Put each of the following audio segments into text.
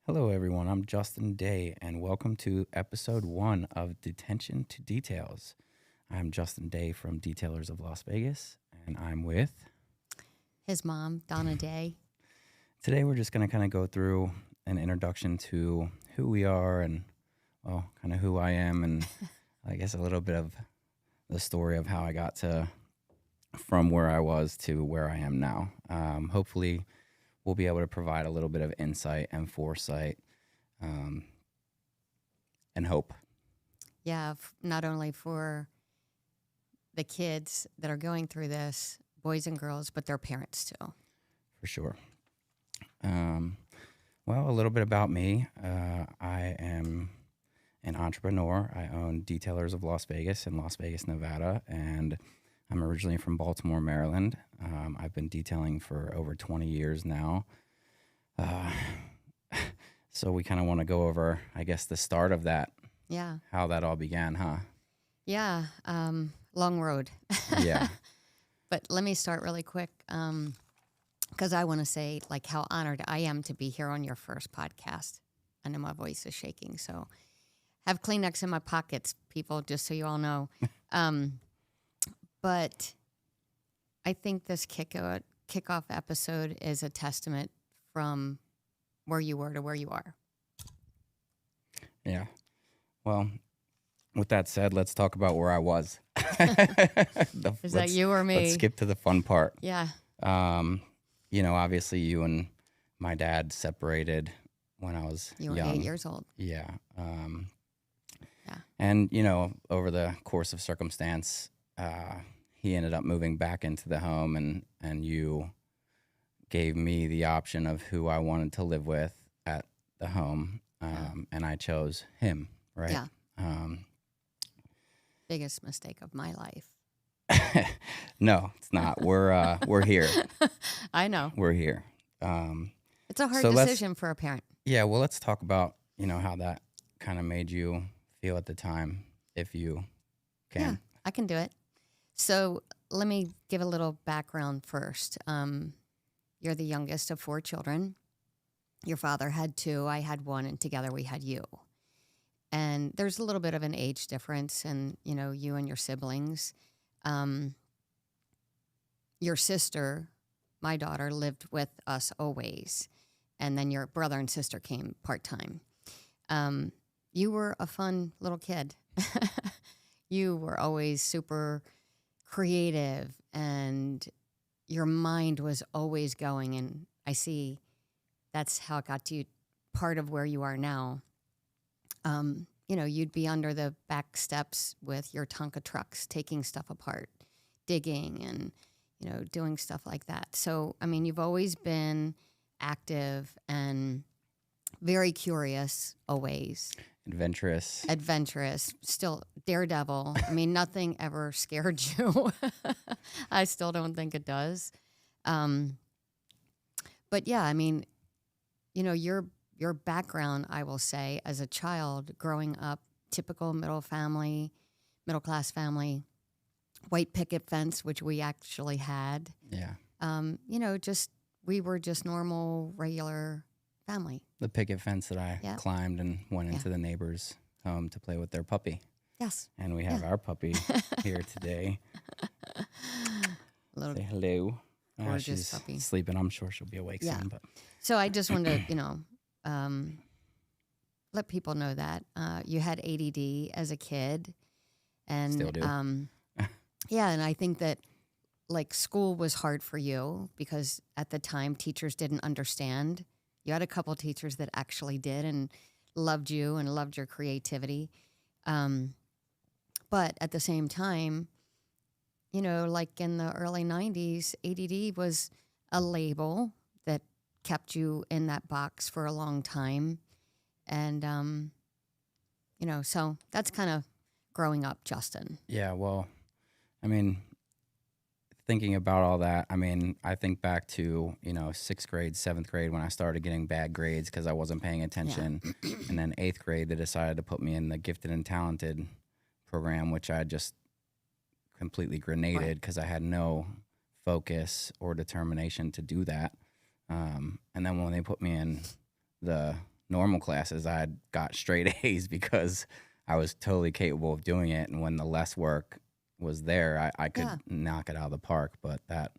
Hello, everyone. I'm Justin Day, and welcome to episode 1 of Detention to Details. I'm Justin Day from Detailers of Las Vegas, and I'm with. His mom, Donna Day. Today, we're just going to kind of go through an introduction to who we are and, well, kind of who I am, and I guess a little bit of the story of how I got from where I was to where I am now. Hopefully, we'll be able to provide a little bit of insight and foresight and hope. Yeah, not only for the kids that are going through this, boys and girls, but their parents too. For sure. Well, a little bit about me. I am an entrepreneur. I own Detailers of Las Vegas in Las Vegas, Nevada, and I'm originally from Baltimore, Maryland. I've been detailing for over 20 years now. So we kind of want to go over, I guess, the start of that. Yeah. How that all began, huh? Yeah. Long road. Yeah. But let me start really quick because I want to say like how honored I am to be here on your first podcast. I know my voice is shaking, so have Kleenex in my pockets, people, just so you all know. But I think this kickoff episode is a testament from where you were to where you are. Yeah. Well, with that said, let's talk about where I was. Is that you or me? Let's skip to the fun part. Yeah. Obviously you and my dad separated when I was You were young. 8 years old. Yeah. Yeah. And, over the course of circumstance, he ended up moving back into the home and you gave me the option of who I wanted to live with at the home. And I chose him, right? Yeah. Biggest mistake of my life. No, it's not. We're here. I know. We're here. It's a hard decision for a parent. Yeah, well, let's talk about, how that kind of made you feel at the time, if you can. Yeah, I can do it. So let me give a little background first. You're the youngest of 4 children. Your father had 2, I had 1, and together we had you. And there's a little bit of an age difference in, you and your siblings. Your sister, my daughter, lived with us always. And then your brother and sister came part-time. You were a fun little kid. You were always super creative and your mind was always going. And I see that's how it got to you, part of where you are now. You'd be under the back steps with your Tonka trucks, taking stuff apart, digging and, doing stuff like that. So, you've always been active and very curious always. Adventurous, still daredevil. Nothing ever scared you. I still don't think it does. But yeah, your background, I will say, as a child growing up, typical middle class family, white picket fence, which we actually had. Yeah. We were just normal, regular family. The picket fence that I climbed and went into the neighbor's home to play with their puppy. Yes. And we have our puppy here today. Say hello. Gorgeous she's puppy. Sleeping. I'm sure she'll be awake soon. But so I just wanted to, let people know that you had A.D.D as a kid. And still do. Yeah, and I think that like school was hard for you because at the time teachers didn't understand. You had a couple teachers that actually did and loved you and loved your creativity. But at the same time, like in the early 90s, A.D.D was a label that kept you in that box for a long time. And, so that's kind of growing up, Justin. Yeah, well, thinking about all that, I think back to, 6th grade, 7th grade when I started getting bad grades because I wasn't paying attention. Yeah. And then 8th grade, they decided to put me in the gifted and talented program, which I just completely grenaded because I had no focus or determination to do that. And then when they put me in the normal classes, I got straight A's because I was totally capable of doing it. And when the less work was there, I could Yeah. knock it out of the park. But that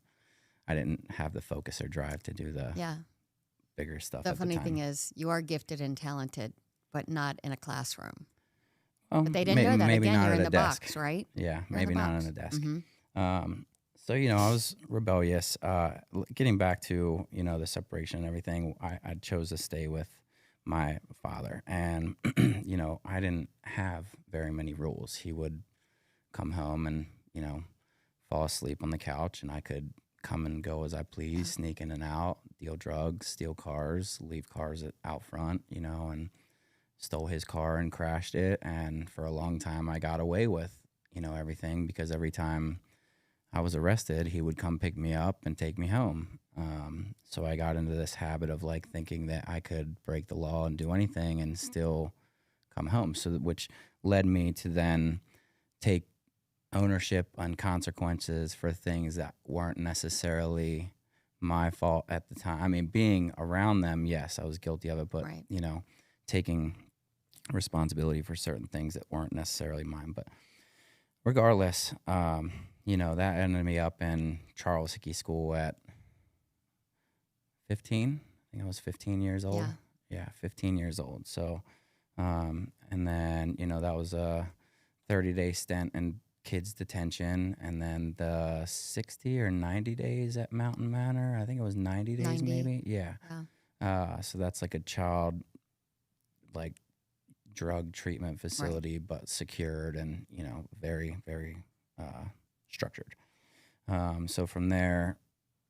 I didn't have the focus or drive to do the Yeah. bigger stuff The at the funny thing time. is, you are gifted and talented, but not in a classroom. Well, But they didn't know that. maybe Again, not you're at in a the desk. box, right? Yeah, You're in the maybe not box. on a desk. Mm-hmm. So, I was rebellious. Getting back to, the separation and everything, I chose to stay with my father. And, I didn't have very many rules. He would come home and, fall asleep on the couch, and I could come and go as I please, sneak in and out, deal drugs, steal cars, leave cars out front, and stole his car and crashed it. And for a long time, I got away with, everything, because every time I was arrested, he would come pick me up and take me home. So I got into this habit of like thinking that I could break the law and do anything and still come home. Which led me to then take ownership and consequences for things that weren't necessarily my fault at the time. I mean, being around them, yes, I was guilty of it, but Right. Taking responsibility for certain things that weren't necessarily mine. But regardless, that ended me up in Charles Hickey School at 15. I think I was 15 years old. Yeah, 15 years old. So, and then, that was a 30-day stint in kids detention, and then the 60 or 90 days at Mountain Manor. I think it was 90 days 90. maybe. Yeah. So that's like a child, like, drug treatment facility, but secured and, very, very structured. So from there,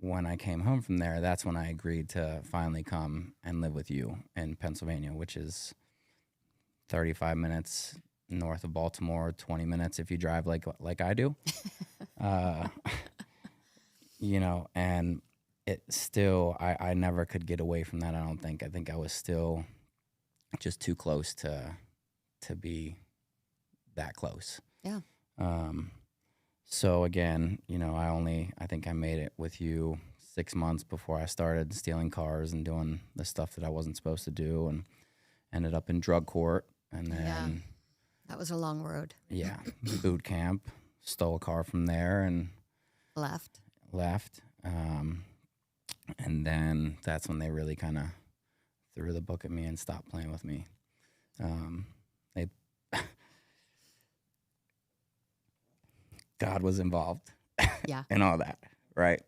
when I came home from there, that's when I agreed to finally come and live with you in Pennsylvania, which is 35 minutes north of Baltimore, 20 minutes if you drive like I do. And it still, I never could get away from that, I don't think. I think I was still just too close to be that close. Yeah. So again, I think I made it with you 6 months before I started stealing cars and doing the stuff that I wasn't supposed to do, and ended up in drug court. And then, that was a long road. Yeah, boot camp, stole a car from there and Left. And then that's when they really kind of threw the book at me and stopped playing with me. They God was involved. Yeah. And all that, right?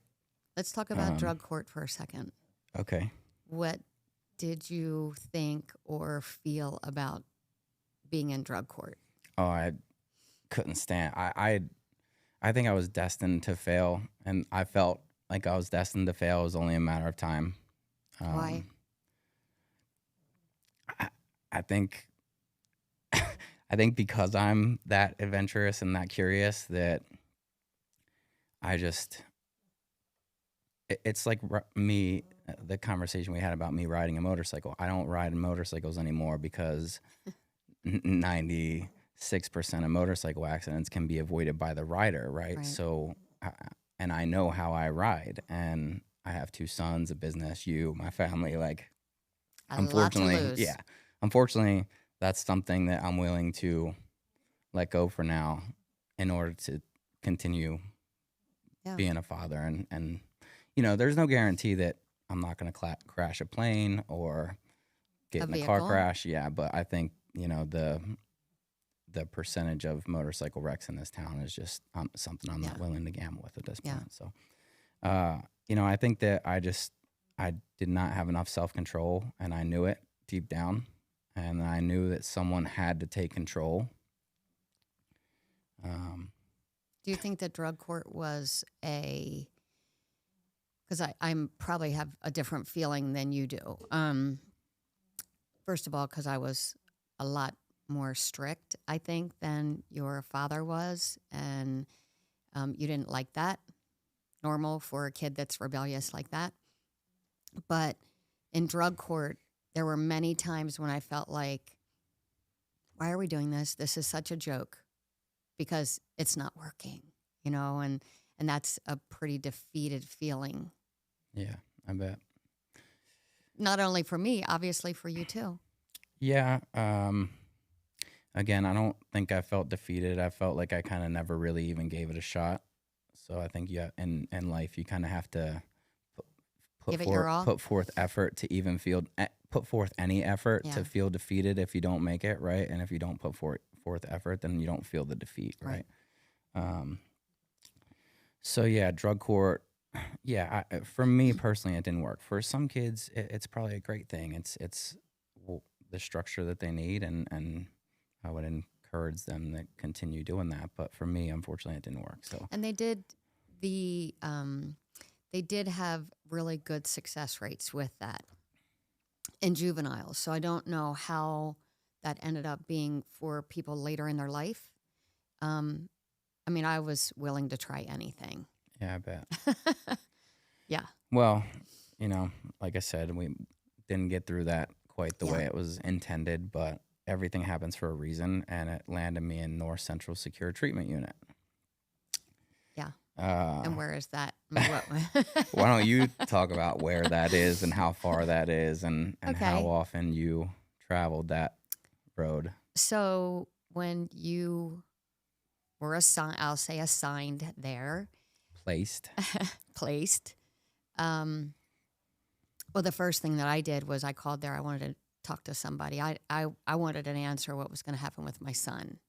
Let's talk about drug court for a second. Okay. What did you think or feel about being in drug court? Oh, I couldn't stand. I think I was destined to fail, and I felt like I was destined to fail. It was only a matter of time. Why? I think because I'm that adventurous and that curious, that it's like me, the conversation we had about me riding a motorcycle. I don't ride motorcycles anymore because 96% of motorcycle accidents can be avoided by the rider, right? So, and I know how I ride, and I have 2 sons, a business, my family, like, unfortunately, unfortunately, that's something that I'm willing to let go for now in order to continue being a father. And there's no guarantee that I'm not going to crash a plane or get in a car crash. Yeah, but I think, the percentage of motorcycle wrecks in this town is just something I'm not willing to gamble with at this point. So, I think that I did not have enough self-control, and I knew it deep down, and I knew that someone had to take control. Do you think that drug court was because I'm probably have a different feeling than you do. First of all, because I was a lot more strict, I think, than your father was, and you didn't like that. Normal for a kid that's rebellious like that. But in drug court, there were many times when I felt like, why are we doing this? This is such a joke, because it's not working, and that's a pretty defeated feeling. Yeah, I bet. Not only for me, obviously for you too. Yeah. Again, I don't think I felt defeated. I felt like I kind of never really even gave it a shot. So I think in life you kind of have to Give it your all. put forth effort to even feel put forth any effort Yeah. to feel defeated if you don't make it, right? And if you don't put forth effort, then you don't feel the defeat, right? So yeah, drug court. Yeah, for me personally, it didn't work. For some kids, it's probably a great thing. It's the structure that they need, and I would encourage them to continue doing that. But for me, unfortunately, it didn't work. So And they did they did have really good success rates with that in juveniles. So I don't know how that ended up being for people later in their life. I mean, I was willing to try anything. yeah, I bet. Yeah. Well, like I said, we didn't get through that quite the Yeah. way it was intended, but everything happens for a reason, and it landed me in North Central Secure Treatment Unit. Yeah. And where is that? Why don't you talk about where that is and how far that is and Okay. how often you traveled that road? So when you were assigned there, Placed. well, the first thing that I did was I called there. I wanted to talk to somebody. I wanted an answer what was going to happen with my son.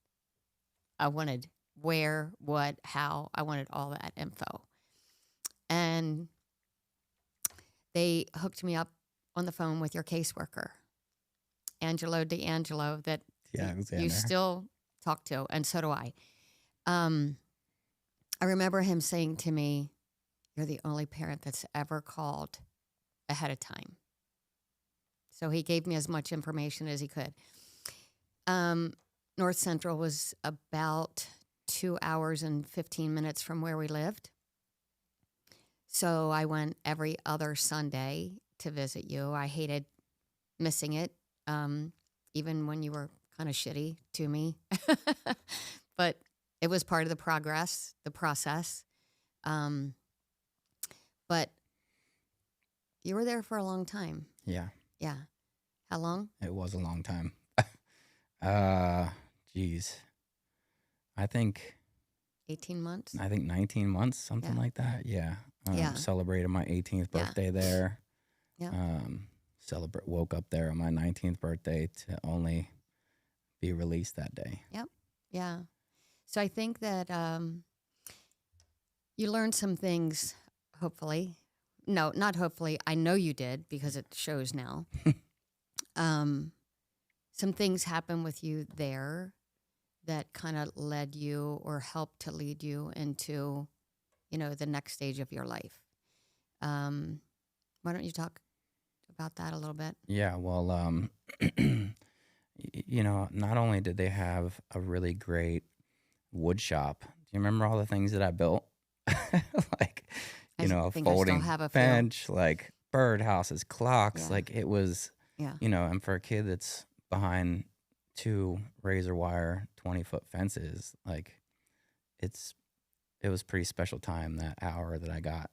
I wanted where, what, how. I wanted all that info. And they hooked me up on the phone with your caseworker, Angelo D'Angelo, that Yeah, you still talk to, and so do I. I remember him saying to me, "You're the only parent that's ever called ahead of time." So he gave me as much information as he could. North Central was about 2 hours and 15 minutes from where we lived. So I went every other Sunday to visit you. I hated missing it, even when you were kind of shitty to me. But it was part of the process. But you were there for a long time. Yeah. Yeah. How long? It was a long time. Geez. I think 18 months? 19 months, something Yeah. like that. Yeah. Yeah. Celebrated my 18th Yeah. birthday there. Yeah. Woke up there on my 19th birthday to only be released that day. Yeah. So I think that you learned some things, hopefully. No, not hopefully. I know you did because it shows now. Some things happened with you there that kind of led you or helped to lead you into, the next stage of your life. Why don't you talk about that a little bit? Yeah, well, not only did they have a really great wood shop. Do you remember all the things that I built? Like, I a think I still folding have a few. bench, like birdhouses, clocks. Yeah. Like it was, Yeah. and for a kid that's behind 2 razor wire 20-foot fences, like it was pretty special time that hour that I got,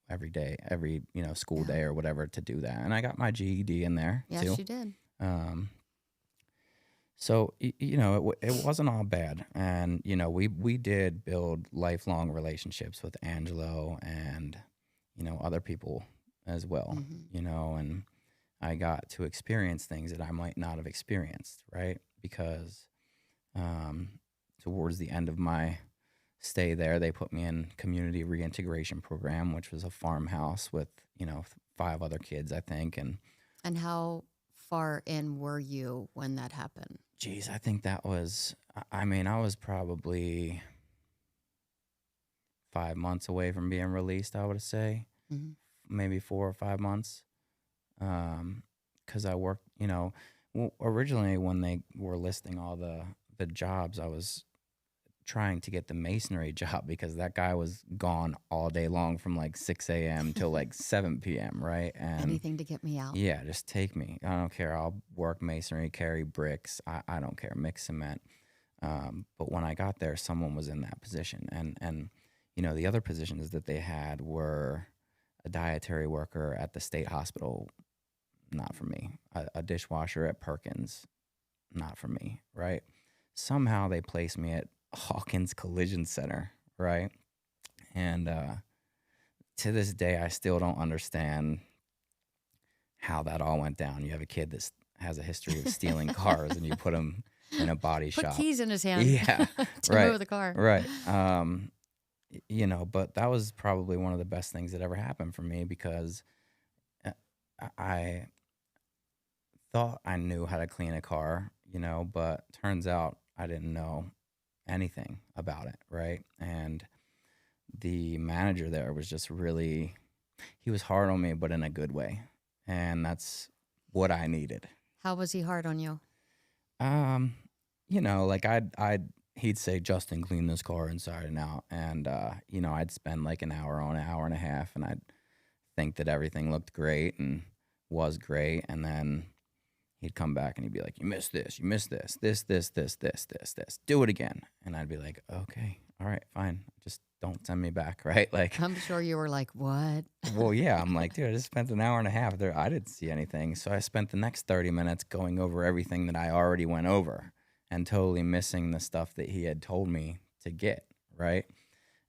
every day, every, school Yeah. day or whatever to do that. And I got my GED in there Yes, too. you did. So, it wasn't all bad. And, we did build lifelong relationships with Angelo and, other people as well, Mhm. and I got to experience things that I might not have experienced, right? Because towards the end of my stay there, they put me in community reintegration program, which was a farmhouse with, 5 other kids, I think. And how far in were you when that happened? Geez, I think that was, I was probably 5 months away from being released, I would say. Mm-hmm. Maybe 4 or 5 months. Because I worked, originally when they were listing all the jobs, I was trying to get the masonry job because that guy was gone all day long from like 6 a.m. till like 7 p.m., right? And anything to get me out. Yeah, just take me. I don't care. I'll work masonry, carry bricks. I don't care. Mix cement. But when I got there, someone was in that position. And the other positions that they had were a dietary worker at the state hospital, not for me. A dishwasher at Perkins, not for me, right? Somehow they placed me at Hawkins Collision Center, right? And to this day, I still don't understand how that all went down. You have a kid that has a history of stealing cars, and you put him in a body Put shop. keys in his hand Yeah, to right, move the car. right. You know, but that was probably one of the best things that ever happened for me, because uh, I thought I knew how to clean a car, you know, but turns out I didn't know anything about it, right? And the manager there was just really, he was hard on me, but in a good way. And that's what I needed. How was he hard on you? Um, you know, like he'd say, Justin, clean this car inside and out. And, you know, I'd spend like an hour on an hour and a half, and I'd think that everything looked great and was great. And then he'd come back and he'd be like, you missed this, this. Do it again. And I'd be like, okay, all right, fine. Just don't send me back, right? Like, I'm sure you were like, what? well, yeah, I'm like, dude, I just spent an hour and a half there. I didn't see anything. So I spent the next 30 minutes going over everything that I already went over and totally missing the stuff that he had told me to get, right?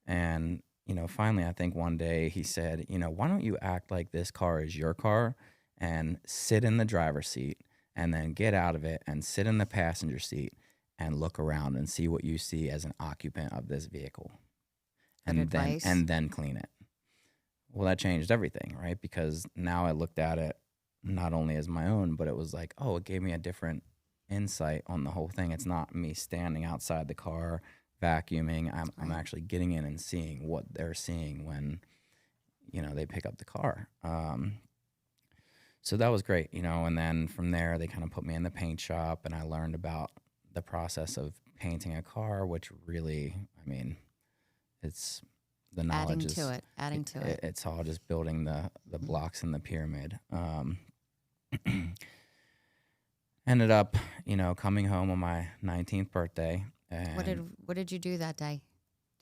And, you know, finally, I think one day he said, you know, why don't you act like this car is your car and sit in the driver's seat, and then get out of it and sit in the passenger seat and look around and see what you see as an occupant of this vehicle. Good advice. And then clean it. Well, that changed everything, right? Because now I looked at it not only as my own, but it was like, oh, it gave me a different insight on the whole thing. It's not me standing outside the car vacuuming. I'm actually getting in and seeing what they're seeing when, you know, they pick up the car. So that was great, you know. And then from there, they kind of put me in the paint shop, and I learned about the process of painting a car, which really, I mean, it's the knowledge adding to it. It's all just building the blocks in the pyramid. Ended up, you know, coming home on my 19th birthday. And What did you do that day?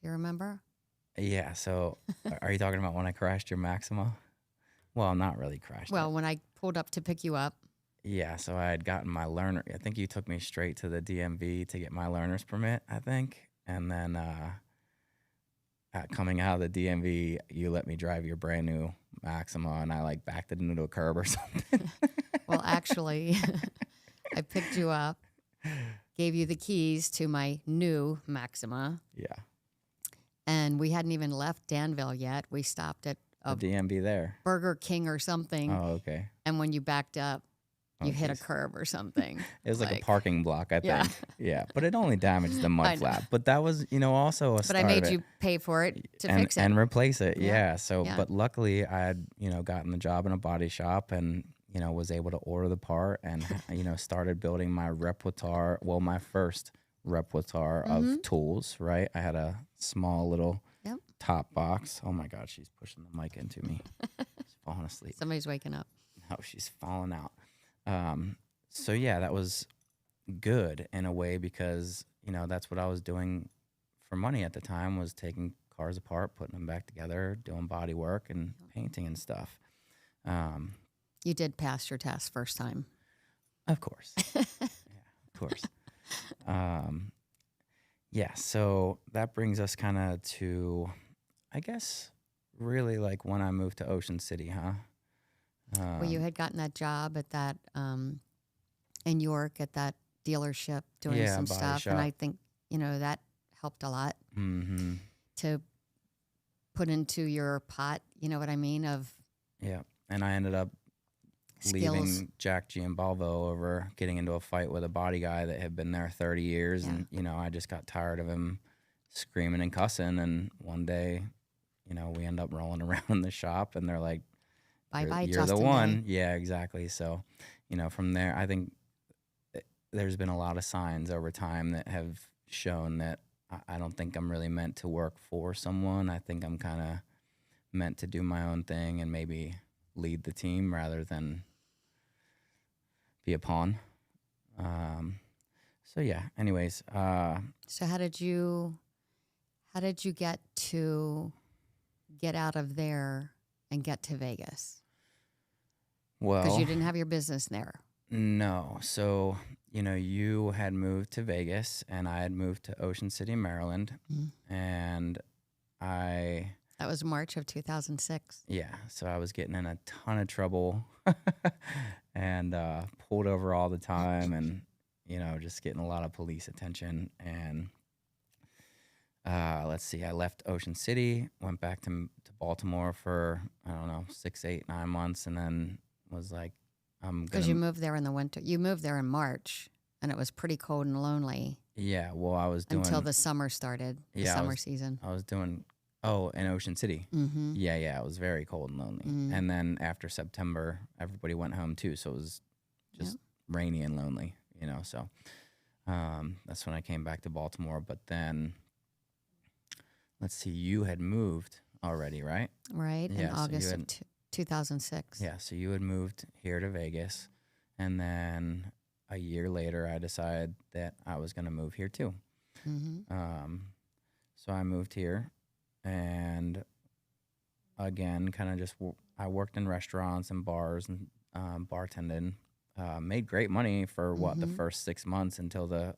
Do you remember? Yeah. So, are you talking about when I crashed your Maxima? Well, not really crashed. Well, when I pulled up to pick you up. Yeah. So I had gotten my learner. I think you took me straight to the DMV to get my learner's permit, I think, and then coming out of the DMV, you let me drive your brand new Maxima, and I like backed it into a curb or something. Well, actually, I picked you up, gave you the keys to my new Maxima. Yeah. And we hadn't even left Danville yet. We stopped at the DMV there. Burger King or something. Oh, okay. And when you backed up, you hit a curb or something. It was like a parking block, I think. Yeah. But it only damaged the mud flap. But that was, you know, also a start. But I made you pay for it to fix it. And replace it. Yeah. So, but luckily I had, you know, gotten the job in a body shop, and, you know, was able to order the part, and, you know, started building my repertoire. Well, my first repertoire of tools, right? I had a small little top box. Oh my God, she's pushing the mic into me. She's falling asleep. Somebody's waking up. No, she's falling out. So yeah, that was good in a way, because, you know, that's what I was doing for money at the time, was taking cars apart, putting them back together, doing body work and painting and stuff. You did pass your test first time. Of course. Yeah, of course. Yeah, so that brings us kind of to, I guess, really like when I moved to Ocean City, huh? Well, you had gotten that job at that in York at that dealership doing some stuff, and I think, you know, that helped a lot to put into your pot. You know what I mean? And I ended up leaving Jack Giambalvo over getting into a fight with a body guy that had been there 30 years, and, you know, I just got tired of him screaming and cussing, and one day, you know, we end up rolling around in the shop, and they're like, Bye-bye, you're Justin the one. Day. Yeah, exactly. So, you know, from there, I think there's been a lot of signs over time that have shown that I don't think I'm really meant to work for someone. I think I'm kind of meant to do my own thing and maybe lead the team rather than be a pawn. So yeah, anyways. So how did you get out of there and get to Vegas? Well, Because you didn't have your business there. no. So, you had moved to Vegas and I had moved to Ocean City, Maryland. And That was March of 2006. yeah, so I was getting in a ton of trouble and pulled over all the time and, just getting a lot of police attention. And let's see, I left Ocean City, went back to Baltimore for, I don't know, 6, 8, 9 months, and then was like, Because you moved there in the winter. You moved there in March, and it was pretty cold and lonely. Yeah, well, I was doing... Until the summer started, the summer season. I was doing... Oh, in Ocean City. Mm-hmm. Yeah, it was very cold and lonely. Mm-hmm. And then after September, everybody went home too, so it was just rainy and lonely, so that's when I came back to Baltimore. But then, let's see, you had moved already, right? Right, in August of 2006. Yeah, so you had moved here to Vegas, and then a year later, I decided that I was going to move here too. Mm-hmm. So I moved here, and again, kind of just I worked in restaurants and bars and bartending. Made great money for the first 6 months until the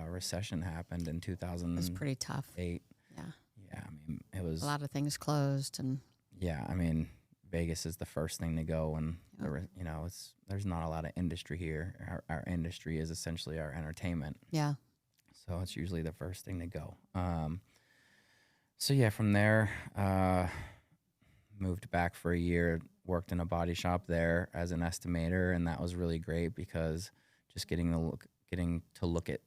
recession happened in 2008. It was pretty tough. Yeah, I mean, it was a lot of things closed, and I mean, Vegas is the first thing to go, and there's not a lot of industry here. Our industry is essentially our entertainment. Yeah. So it's usually the first thing to go. So from there, moved back for a year, worked in a body shop there as an estimator, and that was really great because just getting to look at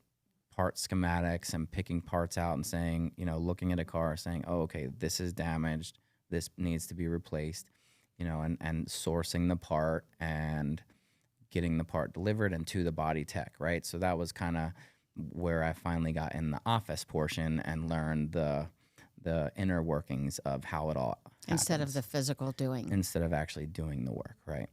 part schematics and picking parts out and saying, looking at a car, saying, oh, okay, this is damaged, this needs to be replaced, and sourcing the part and getting the part delivered and to the body tech, right? So that was kind of where I finally got in the office portion and learned the inner workings of how it all happens. Instead of the physical doing. Instead of actually doing the work, right?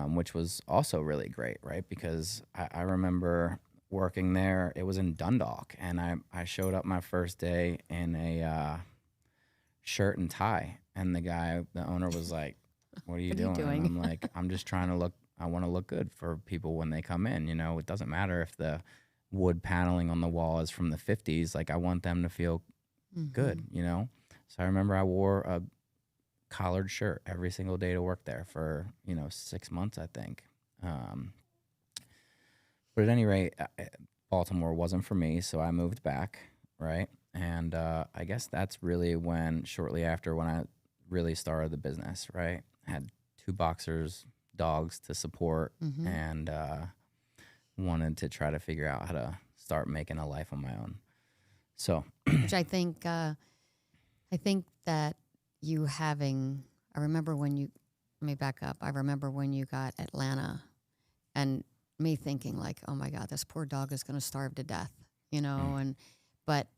Which was also really great, right? Because I remember working there. It was in Dundalk, and I showed up my first day in a shirt and tie, and the owner was like, what are you doing? And I'm like, I'm just trying to I want to look good for people when they come in. It doesn't matter if the wood paneling on the wall is from the 50s. Like, I want them to feel good, So I remember I wore a collared shirt every single day to work there for, 6 months, I think. But at any rate, Baltimore wasn't for me, so I moved back, right? And I guess that's really shortly after when I really started the business, right? I had 2 boxers, dogs to support, and wanted to try to figure out how to start making a life on my own. So, which I think that you having, I remember when you, let me back up. I remember when you got Atlanta and me thinking like, oh my God, this poor dog is going to starve to death, but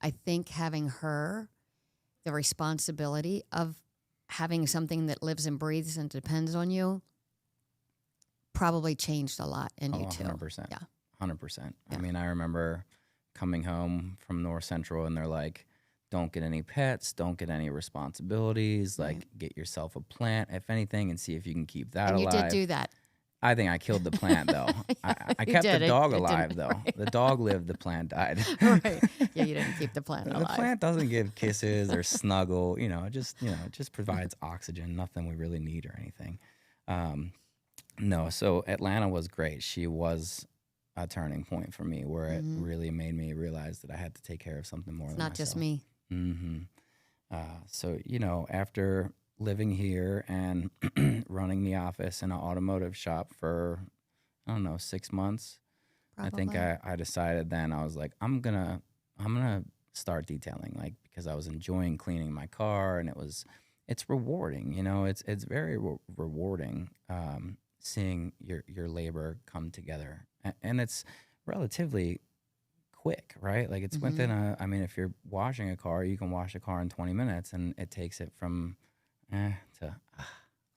I think having her, the responsibility of having something that lives and breathes and depends on you probably changed a lot in you too. 100%. Yeah. 100%. Yeah. I mean, I remember coming home from North Central and they're like, don't get any pets, don't get any responsibilities, like get yourself a plant, if anything, and see if you can keep that alive. And you did do that. I think I killed the plant though. I kept the dog alive though. Right. The dog lived, the plant died. Right. Yeah, you didn't keep the plant alive. The plant doesn't give kisses or snuggle, it just provides oxygen, nothing we really need or anything. No, so Atlanta was great. She was a turning point for me where it really made me realize that I had to take care of something more than myself. Not just me. So, after living here and running the office in an automotive shop for, 6 months, probably. I think I decided then, I was like, I'm gonna start detailing, like, because I was enjoying cleaning my car, and it's rewarding, it's very rewarding, seeing your labor come together, and it's relatively quick, right? Like, it's within if you're washing a car, you can wash a car in 20 minutes, and it takes it from to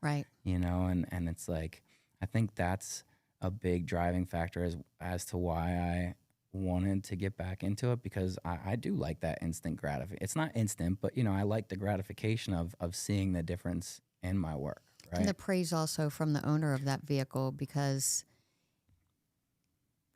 right, and it's like, I think that's a big driving factor as to why I wanted to get back into it because I do like that instant gratification. It's not instant, but I like the gratification of seeing the difference in my work, right? And the praise also from the owner of that vehicle, because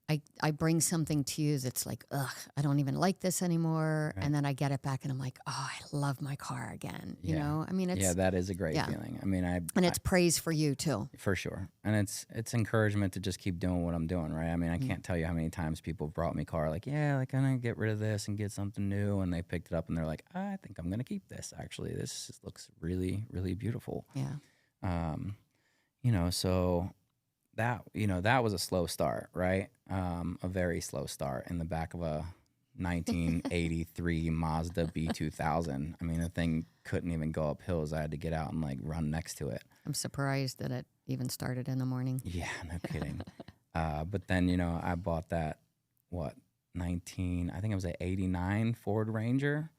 I bring something to you that's like, ugh, I don't even like this anymore. Right. And then I get it back and I'm like, oh, I love my car again. You Yeah. know, I mean, it's, that is a great feeling. I mean, and it's praise for you too. for sure. And it's encouragement to just keep doing what I'm doing, right? I mean, I can't tell you how many times people have brought me car like, yeah, like I'm gonna get rid of this and get something new, and they picked it up and they're like, I think I'm gonna keep this. Actually, this looks really, really beautiful. Yeah. So that was a slow start, right? A very slow start in the back of a 1983 Mazda B2000. I mean, the thing couldn't even go up hills. I had to get out and like run next to it. I'm surprised that it even started in the morning. Yeah, no kidding. But then, I bought that, I think it was an 89 Ford Ranger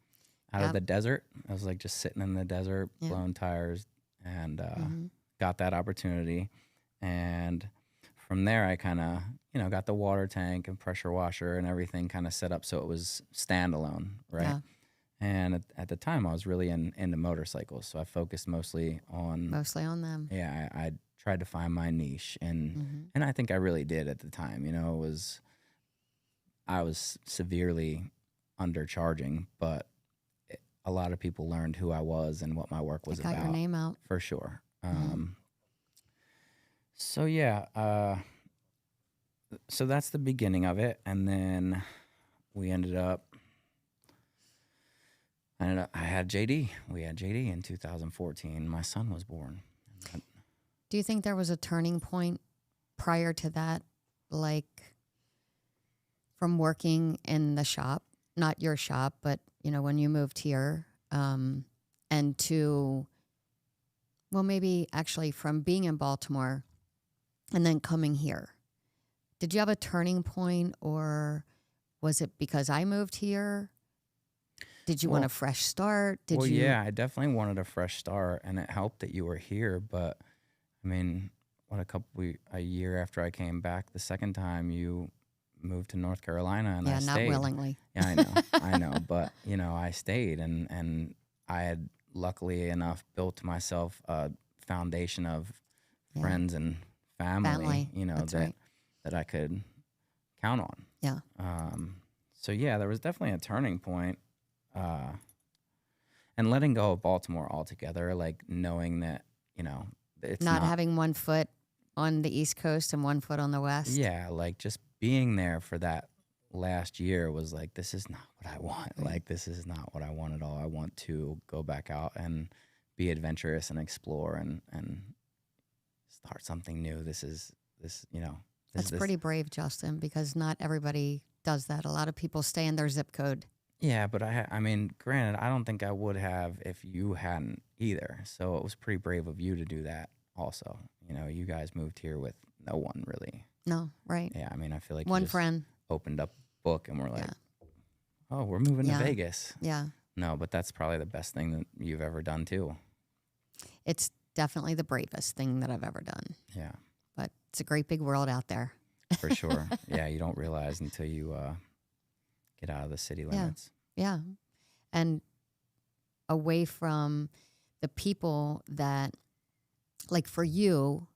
out of the desert. I was like just sitting in the desert, blowing tires, and got that opportunity. And from there, I kind of, got the water tank and pressure washer and everything kind of set up so it was standalone, right? Yeah. And at the time, I was really into motorcycles, so I focused mostly on them. Yeah, I tried to find my niche, and I think I really did at the time. I was severely undercharging, but a lot of people learned who I was and what my work was got about. Your name out for sure. So yeah, so that's the beginning of it, and then we ended up. I had JD. We had JD in 2014. My son was born. Do you think there was a turning point prior to that, like from working in the shop, not your shop, but when you moved here, and to, well, maybe actually from being in Baltimore and then coming here? Did you have a turning point, or was it because I moved here? Did you want a fresh start? Yeah, I definitely wanted a fresh start, and it helped that you were here. But I mean, a year after I came back the second time, you moved to North Carolina, and I stayed. Yeah, not willingly. Yeah, I know, but I stayed, and I had luckily enough built myself a foundation of friends and family, that I could count on. Yeah. So yeah, there was definitely a turning point. And letting go of Baltimore altogether, like knowing that, it's not having one foot on the East Coast and one foot on the West. Yeah, like just being there for that last year was like, this is not what I want. Right. Like, this is not what I want at all. I want to go back out and be adventurous and explore and start something new. That's pretty brave, Justin, because not everybody does that. A lot of people stay in their zip code. Yeah, but I mean, granted, I don't think I would have if you hadn't either. So it was pretty brave of you to do that also. You guys moved here with no one really. No, right. Yeah, I mean, I feel like one you just friend opened up a book and we're like, oh, we're moving to Vegas. Yeah. No, but that's probably the best thing that you've ever done too. It's definitely the bravest thing that I've ever done. Yeah. But it's a great big world out there. For sure. Yeah, you don't realize until you get out of the city limits. Yeah. And away from the people that, like for you,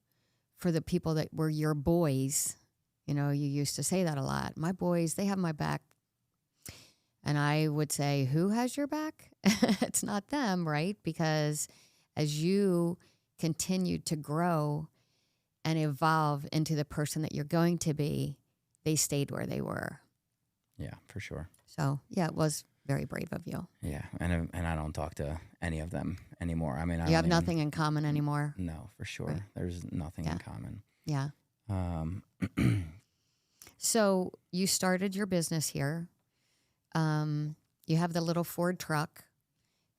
for the people that were your boys, you used to say that a lot. My boys, they have my back. And I would say, who has your back? It's not them, right? Because as you continued to grow and evolve into the person that you're going to be, they stayed where they were. Yeah, for sure. So, yeah, it was very brave of you. Yeah, and I don't talk to any of them anymore. I mean, you have nothing in common anymore. No, for sure. Right. There's nothing in common. Yeah. So you started your business here. You have the little Ford truck.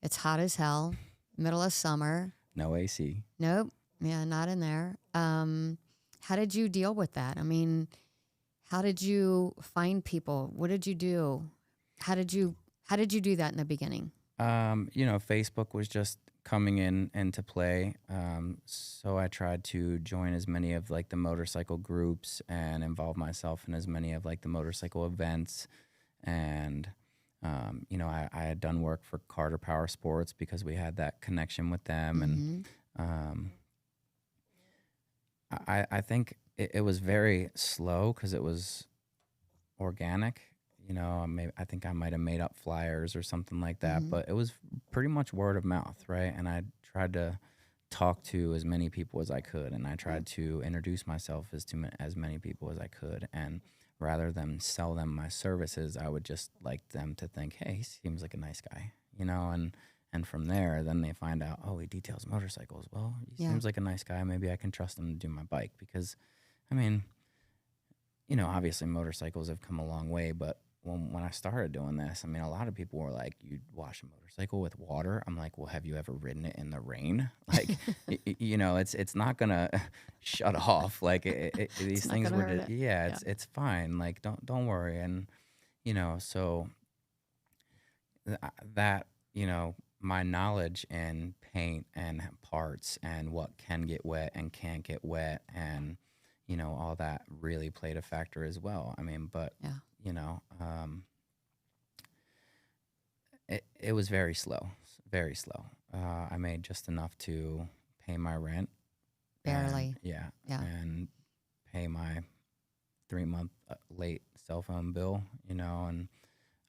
It's hot as hell, middle of summer. No AC. Nope. Yeah, not in there. How did you deal with that? I mean, how did you find people? What did you do? How did you do that in the beginning? Facebook was just coming into play. So I tried to join as many of like the motorcycle groups and involve myself in as many of like the motorcycle events. And, I had done work for Carter Power Sports because we had that connection with them. And Mm-hmm. um, I think it was very slow because it was organic. I think I might have made up flyers or something like that, Mm-hmm. but it was pretty much word of mouth, right? And I tried to talk to as many people as I could, and I tried to introduce myself as many people as I could. And rather than sell them my services, I would just like them to think, hey, he seems like a nice guy, and from there, then they find out, oh, he details motorcycles. Well, he Yeah. seems like a nice guy. Maybe I can trust him to do my bike because, I mean, obviously motorcycles have come a long way, but when I started doing this, I mean, a lot of people were like, "You wash a motorcycle with water?" I'm like, "Well, have you ever ridden it in the rain? Like, it's not gonna shut off. Like, It's these not things gonna were hurt just, it. yeah, Yeah. it's fine. Like, don't worry." And so that my knowledge in paint and parts and what can get wet and can't get wet and all that really played a factor as well. I mean, but Yeah. you know um, it was very slow. I made just enough to pay my rent and Barely. yeah, Yeah. and pay my 3-month late cell phone bill, and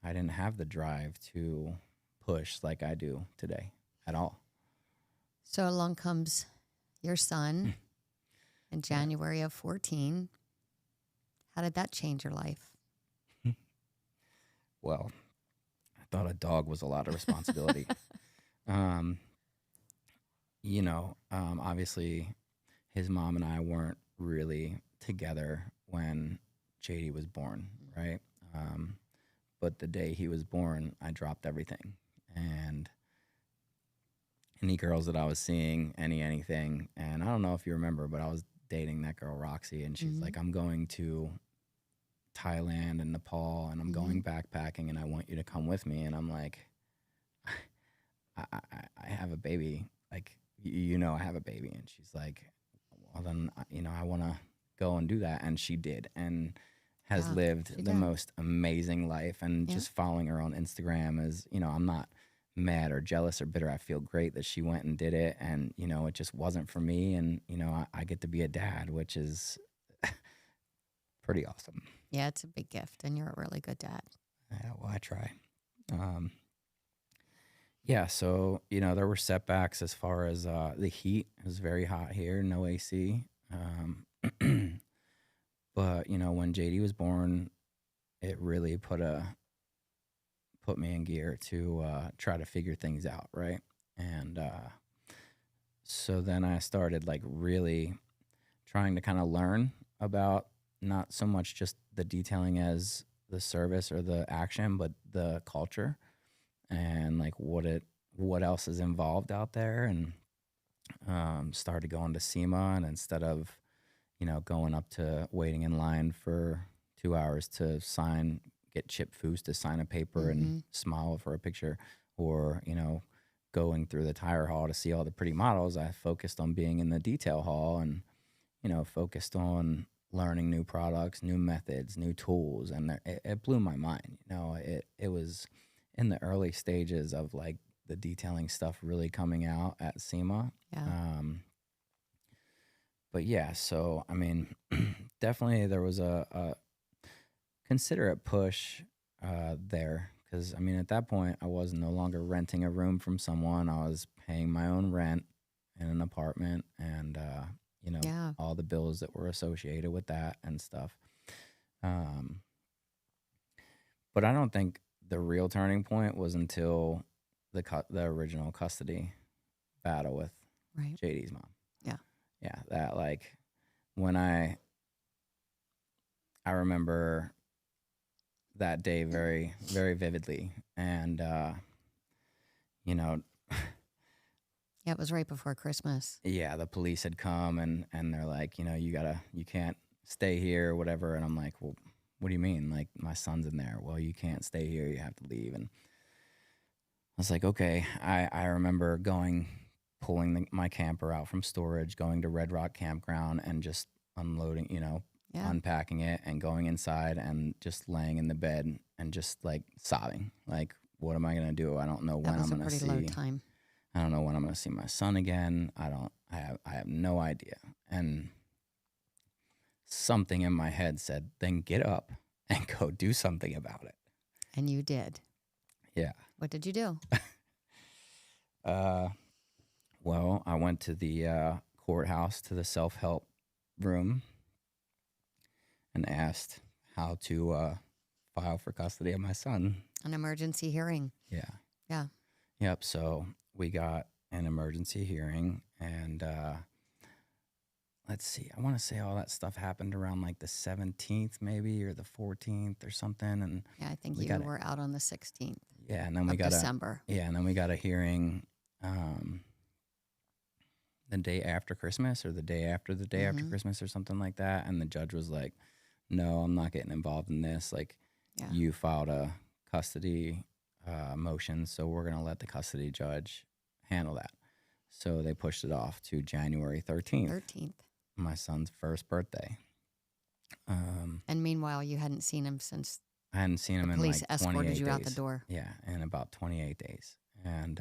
I didn't have the drive to push like I do today at all. So along comes your son in Yeah. January of 14. How did that change your life? Well, I thought a dog was a lot of responsibility. um, obviously his mom and I weren't really together when JD was born, right? Um, but the day he was born, I dropped everything. And any girls that I was seeing, anything. And I don't know if you remember, but I was dating that girl, Roxy, and she's Mm-hmm. like, I'm going to Thailand and Nepal and I'm Mm-hmm. going backpacking and I want you to come with me. And I'm like, I have a baby. Like, I have a baby. And she's like, well, then, I want to go and do that. And she did and has Yeah. She lived the did. most amazing life. And Yeah. just following her on Instagram is, I'm not mad or jealous or bitter. I feel great that she went and did it. And, it just wasn't for me. And, I get to be a dad, which is pretty awesome. Yeah, it's a big gift, and you're a really good dad. Yeah, well, I try. Um, yeah, so there were setbacks as far as the heat. It was very hot here, no AC. But when JD was born, it really put me in gear to try to figure things out, right? And so then I started like really trying to kind of learn about not so much just the detailing as the service or the action, but the culture and like what else is involved out there. And started going to SEMA, and instead of going up to waiting in line for 2 hours to get Chip Foose to sign a paper and Mm-hmm. smile for a picture, or going through the tire hall to see all the pretty models, I focused on being in the detail hall and focused on learning new products, new methods, new tools, and it blew my mind. It was in the early stages of like the detailing stuff really coming out at SEMA. Yeah. But yeah, so I mean, definitely there was a considerate push there because I mean at that point I was no longer renting a room from someone. I was paying my own rent in an apartment, and Yeah. all the bills that were associated with that and stuff. Um, but I don't think the real turning point was until the original custody battle with Right. JD's mom. Yeah. Yeah, that like when I remember that day very very vividly, and you know Yeah, it was right before Christmas. yeah, the police had come and they're like, you can't stay here or whatever. And I'm like, well, what do you mean? Like, my son's in there. Well, you can't stay here. You have to leave. And I was like, okay. I remember going pulling my camper out from storage, going to Red Rock Campground and just unloading, Yeah. unpacking it and going inside and just laying in the bed and just like sobbing. Like, what am I going to do? I don't know That when was I'm a going to pretty low see. time. I don't know when I'm going to see my son again. I have no idea. And something in my head said, then get up and go do something about it. And you did. Yeah. What did you do? Well, I went to the courthouse, to the self-help room, and asked how to file for custody of my son. An emergency hearing. Yeah. Yeah. Yep. So we got an emergency hearing, and let's see. I want to say all that stuff happened around like the 17th, maybe, or the 14th, or something. And Yeah, I think we you got were out on the 16th yeah, and then we of got December. and then we got a hearing the day after Christmas, or the day after Christmas, or something like that. And the judge was like, "No, I'm not getting involved in this. Like, Yeah. you filed a custody motion, so we're gonna let the custody judge handle that." So they pushed it off to January 13th, my son's first birthday. And meanwhile, you hadn't seen him since I hadn't seen him the in police like 28 escorted you days. out the door. Yeah, in about 28 days. And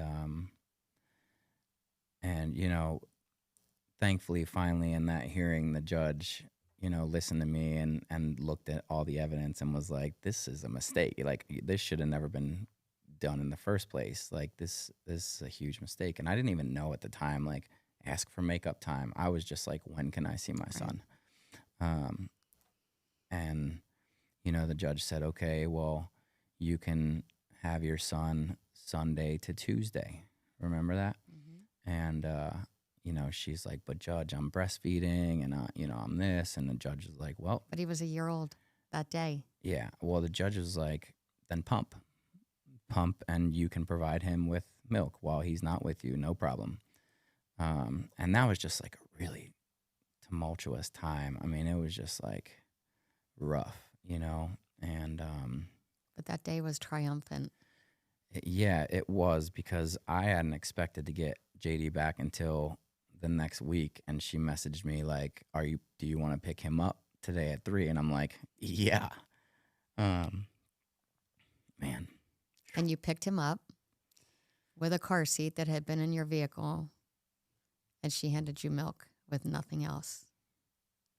thankfully, finally in that hearing, the judge, listened to me and looked at all the evidence and was like, "This is a mistake. Like, this should have never been done in the first place. Like, this is a huge mistake." And I didn't even know at the time, like, ask for makeup time. I was just like, when can I see my son? And the judge said, "Okay, well, you can have your son Sunday to Tuesday." Remember that? Mm-hmm. And she's like, "But Judge, I'm breastfeeding, and I'm this." And the judge is like, "Well," But he was a year old that day. yeah. Well, the judge was like, "Then pump, and you can provide him with milk while he's not with you, no problem." And that was just like a really tumultuous time. I mean, it was just like rough, and But that day was triumphant. yeah, it was, because I hadn't expected to get JD back until the next week, and she messaged me like, do you want to pick him up today at 3? And I'm like, yeah. Man. And you picked him up with a car seat that had been in your vehicle, and she handed you milk with nothing else.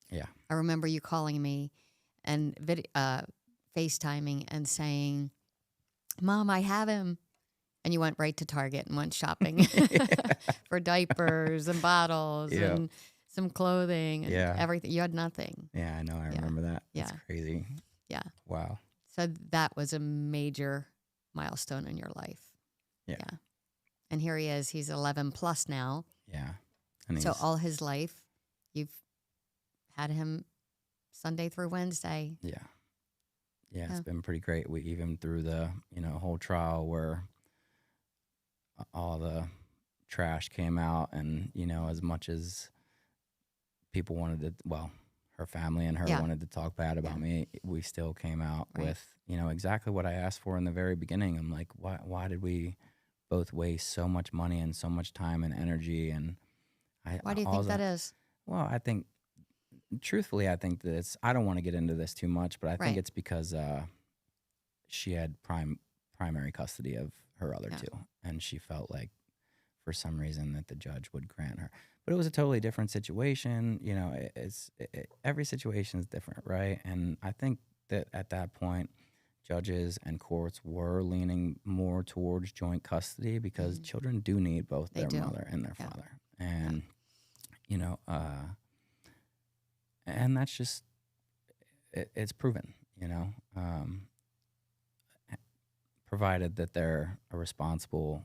Yeah. I remember you calling me and FaceTiming and saying, "Mom, I have him." And you went right to Target and went shopping for diapers and bottles and some clothing and everything. You had nothing. Yeah, I know. I remember that. Yeah. That's crazy. Yeah. Wow. So that was a major milestone in your life. Yeah. And here he is. He's 11 plus now. Yeah. And so all his life, you've had him Sunday through Wednesday. Yeah. Yeah, it's been pretty great. We even through the, whole trial where all the trash came out, and, as much as people wanted to, well, her family and her wanted to talk bad about me, we still came out with, exactly what I asked for in the very beginning. I'm like, why did we both waste so much money and so much time and energy? And why do you think that is? Well, I think, truthfully, I think that I don't want to get into this too much, but I think it's because she had primary custody of her other two, and she felt like for some reason that the judge would grant her. But it was a totally different situation. Every situation is different, right? And I think that at that point, judges and courts were leaning more towards joint custody, because children do need both their mother and their father. And, and that's just, it's proven, provided that they're a responsible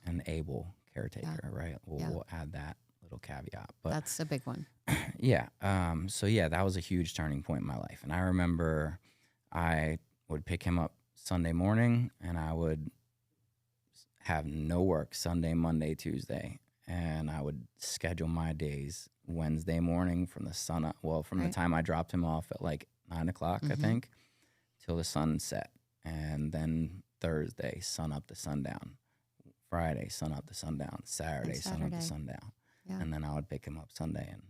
and able caretaker, right? We'll add that little caveat. But that's a big one. Yeah. So that was a huge turning point in my life. And I remember I would pick him up Sunday morning, and I would have no work Sunday, Monday, Tuesday. And I would schedule my days Wednesday morning from the sun up, from the time I dropped him off at like 9 o'clock, I think, till the sun set. And then Thursday, sun up to sundown. Friday, sun up to sundown, Saturday, sun up to sundown. Yeah. And then I would pick him up Sunday and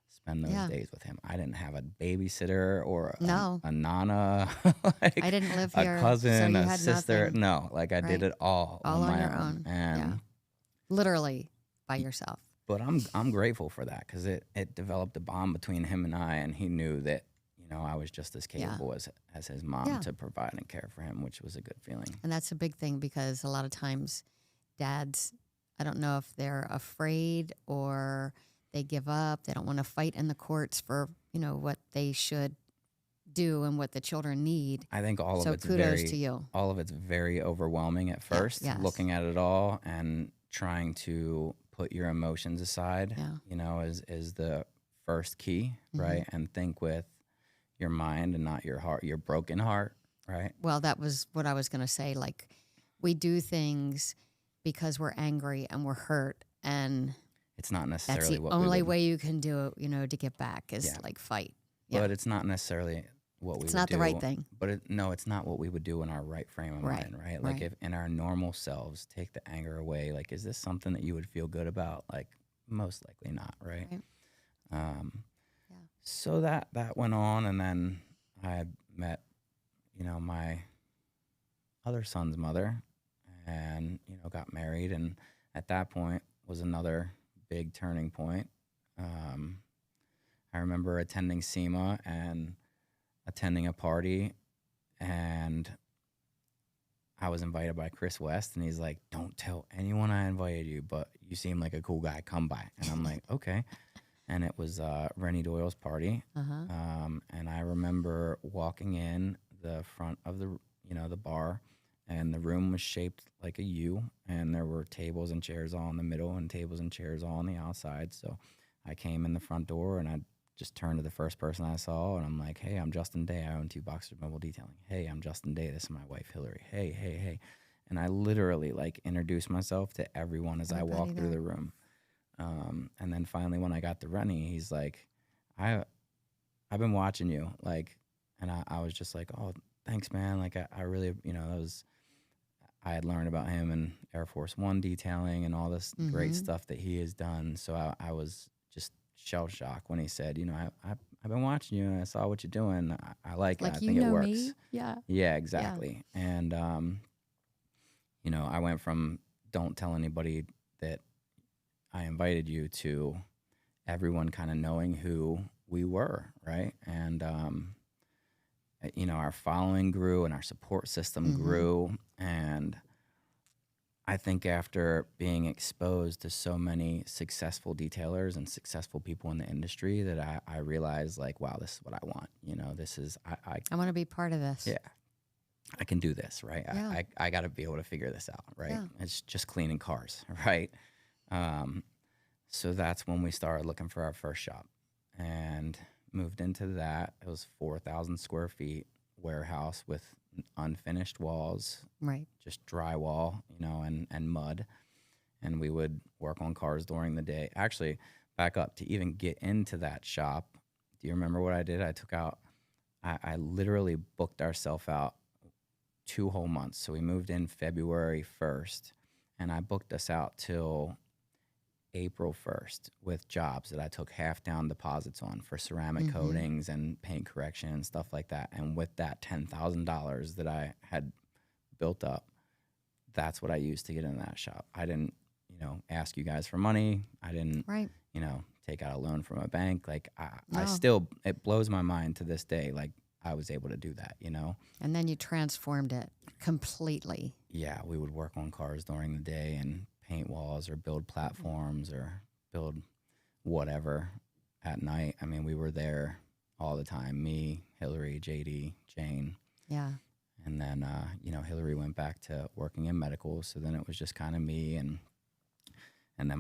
spend those Yeah. days with him. I didn't have a babysitter or No. a nana, like I didn't live a here, so cousin, you a had sister. nothing. No, like I did Right. it all All on my your own. And Yeah. Literally by yourself. but I'm grateful for that because it developed a bond between him and I, and he knew that, you know, I was just as capable as his mom Yeah. to provide and care for him, which was a good feeling. And that's a big thing because a lot of times dads, I don't know if they're afraid or they give up. They don't want to fight in the courts for, you know, what they should do and what the children need. I think all So of it's kudos to you. all of it's very overwhelming at first, yes. looking at it all and trying to put your emotions aside, Yeah. you know, is the first key, right? And think with your mind and not your heart, your broken heart, right? Well, that was what I was going to say. Like, we do things because we're angry and we're hurt, and It's not that's necessarily the what only we would, way you can do it, you know, to get back is like fight. Yeah. but it's not necessarily what we would do. It's not the right thing. But no, it's not what we would do in our right frame of Right, mind, right? Like right. if in our normal selves, take the anger away, like, is this something that you would feel good about? Like, most likely not, right? Right. Yeah. So that went on, and then I had met, you know, my other son's mother, and, you know, got married, and at that point was another big turning point. I remember attending SEMA and attending a party, and I was invited by Chris West, and he's like, "Don't tell anyone I invited you, but you seem like a cool guy. Come by." And I'm like, "Okay." And it was Rennie Doyle's party, and I remember walking in the front of the bar, and the room was shaped like a U, and there were tables and chairs all in the middle, and tables and chairs all on the outside. So I came in the front door, and I just turned to the first person I saw, and I'm like, "Hey, I'm Justin Day. I own 2 Boxers Mobile Detailing. Hey, I'm Justin Day. This is my wife, Hillary. Hey, hey, hey." And I literally, like, introduced myself to everyone as I walked through the room. And then finally, when I got to Rennie, he's like, I've been watching you. Like, and I was just like, "Oh, thanks, man." Like, I really, you know, I had learned about him in Air Force One detailing and all this great stuff that he has done. So I was just shell shocked when he said, "You know, I've been watching you, and I saw what you're doing. I like it. I think it works." Me? Yeah. Yeah, exactly. Yeah. And you know, I went from don't tell anybody that I invited you to everyone kind of knowing who we were, right? And you know, our following grew and our support system grew, and I think after being exposed to so many successful detailers and successful people in the industry that I realized, like, wow, this is what I want. You know, this is, I want to be part of this. yeah, I can do this, right? Yeah. I got to be able to figure this out, right? Yeah. It's just cleaning cars, right? So that's when we started looking for our first shop and moved into that. It was 4,000 square feet warehouse with unfinished walls, Right. just drywall, you know, and mud. And we would work on cars during the day. Actually, back up to even get into that shop. Do you remember what I did? I literally booked ourselves out 2 whole months. So we moved in February 1st, and I booked us out till April 1st with jobs that I took half down deposits on for ceramic coatings and paint correction and stuff like that. And with that $10,000 that I had built up, that's what I used to get in that shop. I didn't, you know, ask you guys for money. I didn't, Right. you know, take out a loan from a bank. Like I No. still, it blows my mind to this day. Like I was able to do that, you know? And then you transformed it completely. Yeah, we would work on cars during the day and paint walls or build platforms or build whatever at night. I mean, we were there all the time. Me, Hillary, JD, Jane. Yeah. And then, you know, Hillary went back to working in medical. So then it was just kind of me. And then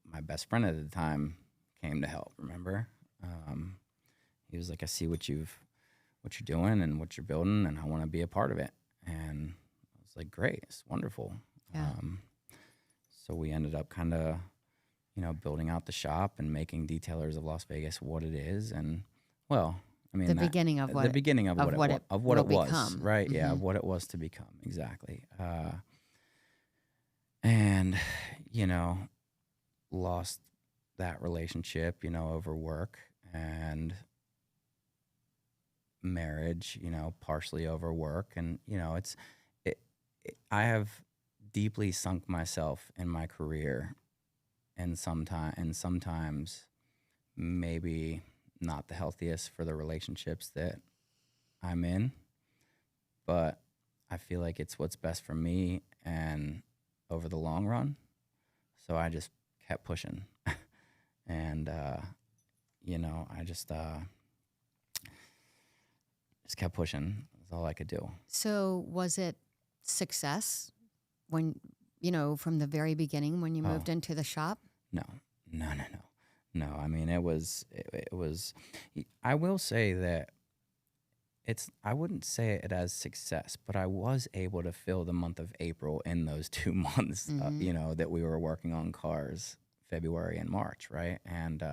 my best friend at the time came to help, remember? He was like, "I see what you're doing and what you're building, and I want to be a part of it." And I was like, "Great, it's wonderful." Yeah. So we ended up kind of, you know, building out the shop and making Detailers of Las Vegas what it is. And, well, I mean, The beginning of what it was, become. right? Yeah, of what it was to become, exactly. And, you know, lost that relationship, over work, and marriage, partially over work. And, I have deeply sunk myself in my career, and sometimes maybe not the healthiest for the relationships that I'm in, but I feel like it's what's best for me and over the long run. So I just kept pushing. And, I just kept pushing. That's all I could do. So was it success when, from the very beginning when you moved into the shop? No. No, I mean, it was, I will say that I wouldn't say it as success, but I was able to fill the month of April in those 2 months, that we were working on cars, February and March, right? And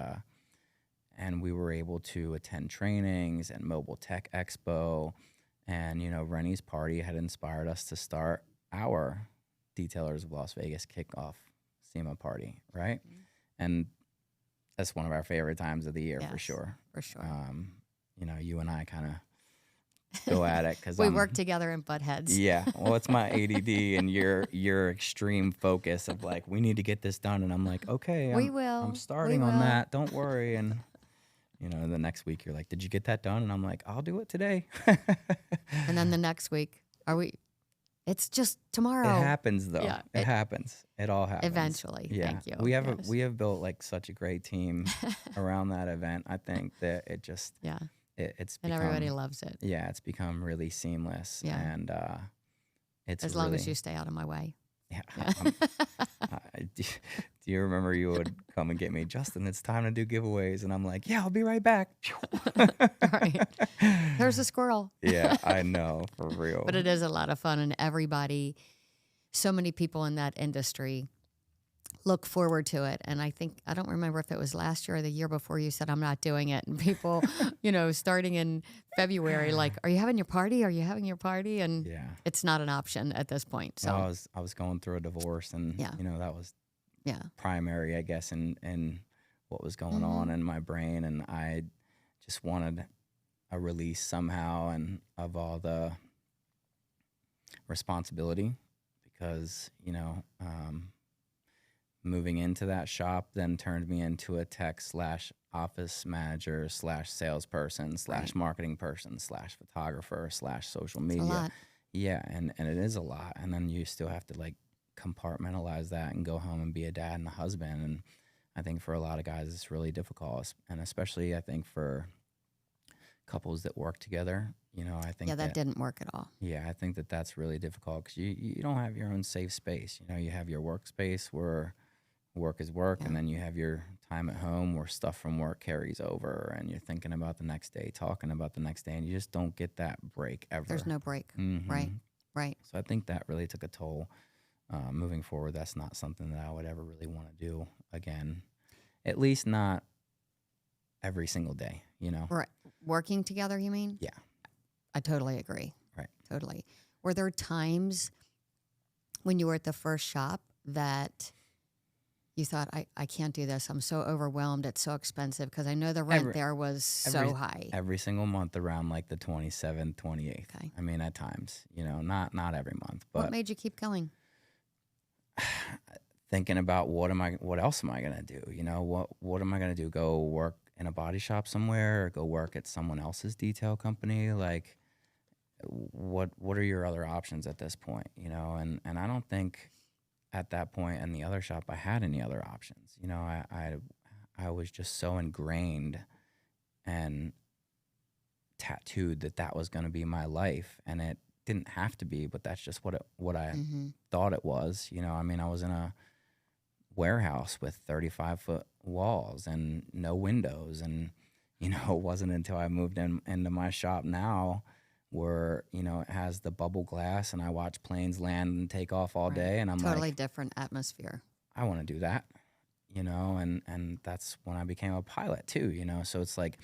we were able to attend trainings and Mobile Tech Expo. And, Rennie's party had inspired us to start our Detailers of Las Vegas kickoff SEMA party, right? Mm-hmm. And that's one of our favorite times of the year, for sure. For sure. You and I kind of go at it because we work together and butt heads. Yeah. Well, it's my ADD and your extreme focus of like, we need to get this done. And I'm like, okay, I'm starting on that. Don't worry. And, the next week you're like, did you get that done? And I'm like, I'll do it today. And then the next week, it's just tomorrow. It happens though. Yeah, it happens. It all happens. Eventually. Yeah. Thank you. We have built like such a great team around that event. I think that it just, it's become, and everybody loves it. Yeah. It's become really seamless. Yeah. And, it's as long as you stay out of my way. Yeah. Do you remember you would come and get me, Justin, it's time to do giveaways. And I'm like, yeah, I'll be right back. Right. There's a squirrel. Yeah, I know, for real. But it is a lot of fun. And everybody, so many people in that industry look forward to it. And I don't remember if it was last year or the year before, you said, I'm not doing it. And people, starting in February, like, are you having your party? Are you having your party? And it's not an option at this point. So well, I was going through a divorce, and, that was primary, I guess, in what was going on in my brain. And I just wanted a release somehow, and of all the responsibility, because, moving into that shop then turned me into a tech / office manager / salesperson / marketing person / photographer / social media. It's a lot. Yeah, and it is a lot. And then you still have to like compartmentalize that and go home and be a dad and a husband. And I think for a lot of guys it's really difficult, and especially I think for couples that work together. I think that didn't work at all. Yeah, I think that's really difficult because you don't have your own safe space. You have your workspace where work is work, and then you have your time at home where stuff from work carries over, and you're thinking about the next day, talking about the next day, and you just don't get that break ever. There's no break. Mm-hmm. Right. So I think that really took a toll. Moving forward, that's not something that I would ever really want to do again, at least not every single day, Right. Working together, you mean? Yeah. I totally agree. Right. Totally. Were there times when you were at the first shop that you thought, I can't do this. I'm so overwhelmed. It's so expensive, because I know the rent there was so high. Every single month around like the 27th, 28th. Okay. I mean, at times, not every month. But what made you keep going? Thinking about what else am I going to do? What am I going to do? Go work in a body shop somewhere, or go work at someone else's detail company? Like, what are your other options at this point? And I don't think at that point in the other shop I had any other options. I was just so ingrained and tattooed that was going to be my life, and it didn't have to be, but that's just what I thought it was. I mean, I was in a warehouse with 35-foot walls and no windows, and it wasn't until I moved into my shop now where it has the bubble glass, and I watch planes land and take off all day, and I'm totally different atmosphere. I want to do that, and that's when I became a pilot too, so it's like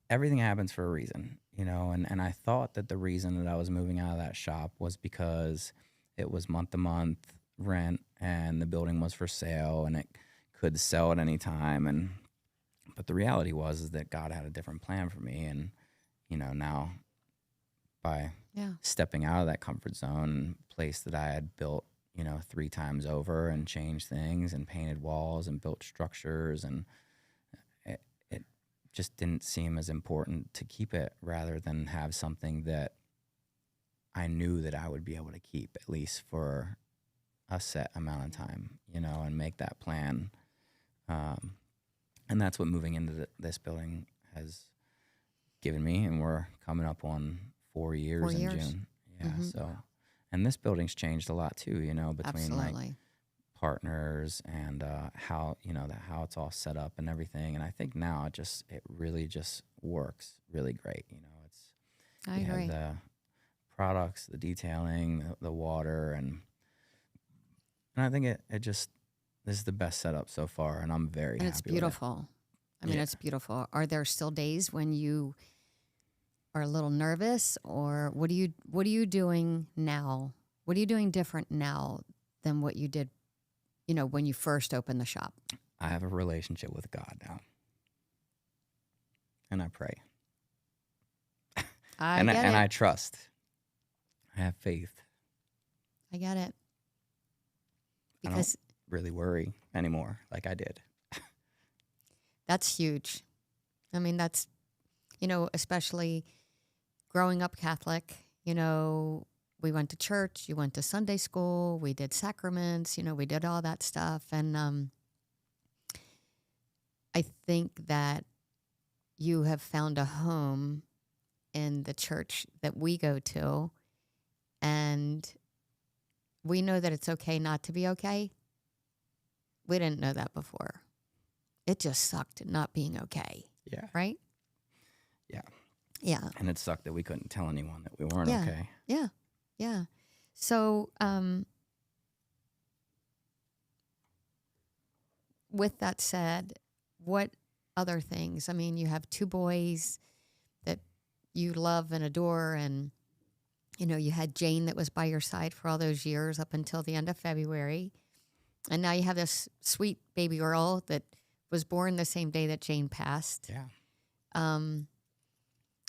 everything happens for a reason, and I thought that the reason that I was moving out of that shop was because it was month to month rent, and the building was for sale, and it could sell at any time. And but the reality was is that God had a different plan for me, and now by stepping out of that comfort zone, place that I had built 3 times over and changed things and painted walls and built structures, and it just didn't seem as important to keep it rather than have something that I knew that I would be able to keep at least for a set amount of time, and make that plan. And that's what moving into this building has given me. And we're coming up on 4 years in June. Yeah. Mm-hmm. So, and this building's changed a lot too, between Absolutely. like partners and how how it's all set up and everything. And I think now it really just works really great. I agree. Have the products, the detailing, the water, and I think this is the best setup so far, and I'm very happy. And it's beautiful. It's beautiful. Are there still days when you are a little nervous, or what are you doing now? What are you doing different now than what you did, when you first opened the shop? I have a relationship with God now, and I pray. I trust. I have faith. I get it. Because I don't really worry anymore like I did. That's huge. That's, especially growing up Catholic, we went to church, you went to Sunday school, we did sacraments, we did all that stuff. And I think that you have found a home in the church that we go to, and we know that it's okay not to be okay. We didn't know that before. It just sucked not being okay. Yeah. Right? Yeah. Yeah. And it sucked that we couldn't tell anyone that we weren't okay. Yeah. Yeah. So, with that said, what other things? You have 2 boys that you love and adore, and you had Jane that was by your side for all those years up until the end of February. And now you have this sweet baby girl that was born the same day that Jane passed. Yeah.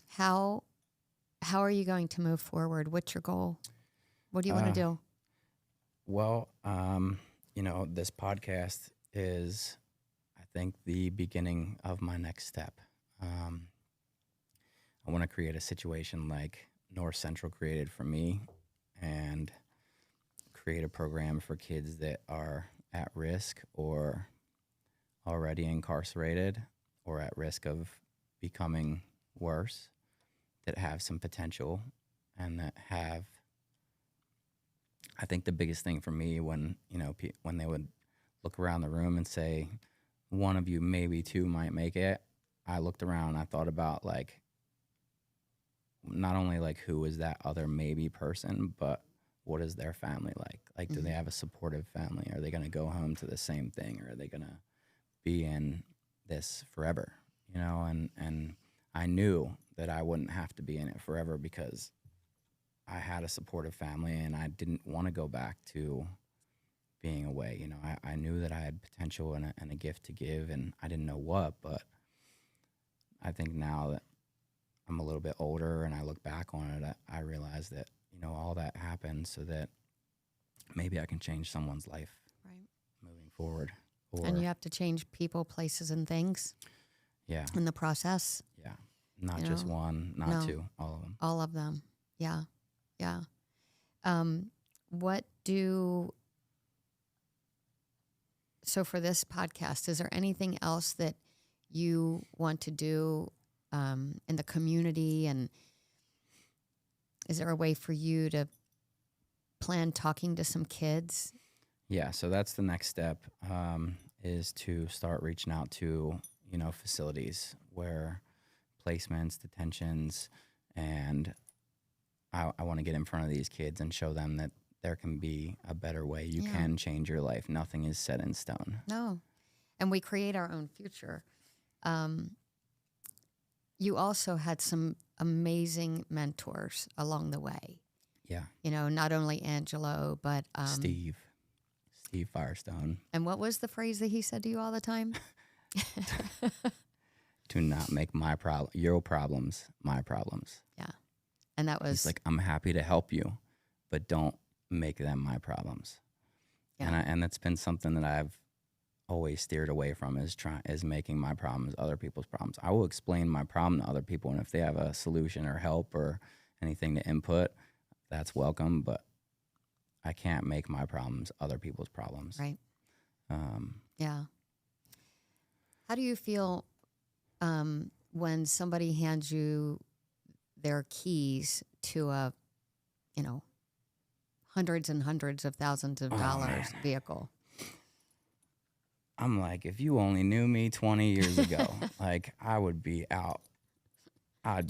How are you going to move forward? What's your goal? What do you want to do? Well, this podcast is, I think, the beginning of my next step. I want to create a situation like North Central created for me, and create a program for kids that are at risk or already incarcerated or at risk of becoming worse, that have some potential, and that have, I think the biggest thing for me when they would look around the room and say, one of you, maybe 2 might make it, I looked around and I thought about not only who is that other maybe person, but what is their family like? Mm-hmm. Do they have a supportive family? Are they going to go home to the same thing? Or are they going to be in this forever? And I knew that I wouldn't have to be in it forever because I had a supportive family, and I didn't want to go back to being away. I knew that I had potential and a gift to give, and I didn't know what, but I think now that I'm a little bit older and I look back on it, I realize that, all that happened so that maybe I can change someone's life moving forward. And you have to change people, places, and things. Yeah. In the process. Yeah. Not just one, not 2, all of them. All of them. Yeah. Yeah. So for this podcast, is there anything else that you want to do in the community, and is there a way for you to plan talking to some kids? Yeah, so that's the next step, is to start reaching out to, facilities where placements, detentions, and I want to get in front of these kids and show them that there can be a better way. You can change your life. Nothing is set in stone. No. And we create our own future. You also had some amazing mentors along the way. Yeah. Not only Angelo, but Steve Firestone. And what was the phrase that he said to you all the time? To not make your problems my problems. Yeah. And that was... He's like, I'm happy to help you, but don't make them my problems. Yeah. And that's been something that I've always steered away from, is making my problems other people's problems. I will explain my problem to other people, and if they have a solution or help or anything to input, that's welcome, but I can't make my problems other people's problems. Right. Yeah. How do you feel when somebody hands you their keys to a, hundreds and hundreds of thousands of dollars vehicle? I'm like, if you only knew me 20 years ago, like I would be out. I'd